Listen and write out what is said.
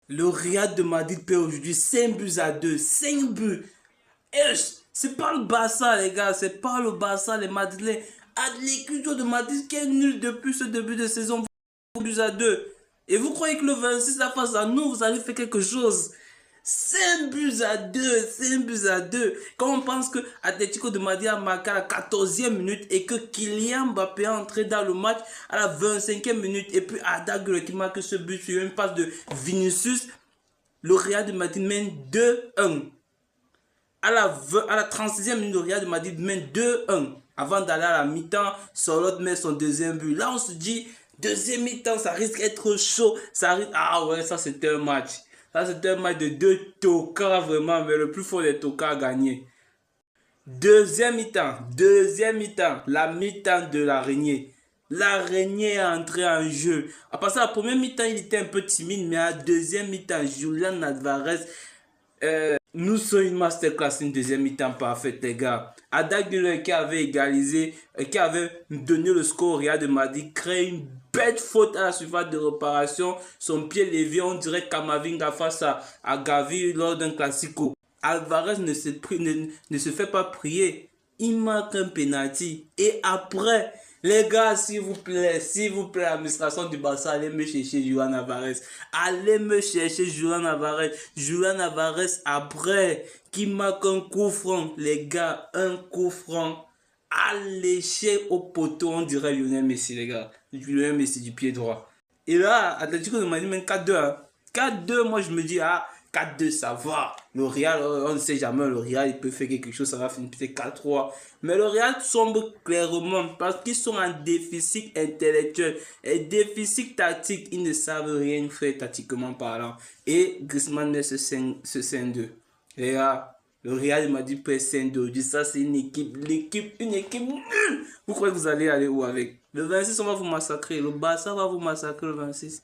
Le Real de Madrid perd aujourd'hui 5 buts à 2. 5 buts. Et c'est pas le Barça, les gars. C'est pas le Barça, les Madrilènes. L'Atlético de Madrid qui est nul depuis ce début de saison. 5 buts à 2. Et vous croyez que le 26 là face à nous, vous allez faire quelque chose? 5 buts à 2, 5 buts à 2. Quand on pense que Atlético de Madrid a marqué à la 14e minute et que Kylian Mbappé est entré dans le match à la 25e minute et puis Arda Güler qui marque ce but sur une passe de Vinicius, le Real de Madrid mène 2-1. À la 36e minute, le Real de Madrid mène 2-1. Avant d'aller à la mi-temps, Sorloth met son deuxième but. Là, on se dit, deuxième mi-temps, ça risque d'être chaud. Ça risque... Ah ouais, ça c'était un match. Ça c'était un match de deux tocards vraiment, mais le plus fort des tocards a gagné. Deuxième mi-temps, la mi-temps de l'araignée. L'araignée est entrée en jeu. À part ça, la première mi-temps, il était un peu timide, mais à la deuxième mi-temps, Julian Alvarez nous sommes une masterclass, une deuxième mi-temps parfaite, les gars. Arda Güler qui avait égalisé, qui avait donné le score au Real de Madrid, crée une bête faute à la surface de réparation. Son pied levé, on dirait Kamavinga face à Gavi lors d'un classico. Alvarez ne se fait pas prier. Il marque un penalty. Et après, les gars, s'il vous plaît, administration du Barça, allez me chercher Julian Alvarez. Allez me chercher Julian Alvarez. Julian Alvarez, après, qui marque un coup franc. Les gars, un coup franc. Alléché au poteau, on dirait Lionel Messi, les gars. Lionel Messi du pied droit. Et là, Atlético de Madrid mène 4-2. Hein. 4-2, moi je me dis, 4-2, ça va. Le Real, on ne sait jamais, le Real, il peut faire quelque chose, ça va finir peut-être 4-3. Mais le Real sombre clairement parce qu'ils sont en déficit intellectuel et déficit tactique. Ils ne savent rien faire tactiquement parlant. Et Griezmann met ce 5-2. Les gars, le Real m'a dit perd 5-2. Ça, c'est une équipe nulle. Vous croyez que vous allez aller où avec? Le 26, on va vous massacrer. Le Barça va vous massacrer le 26.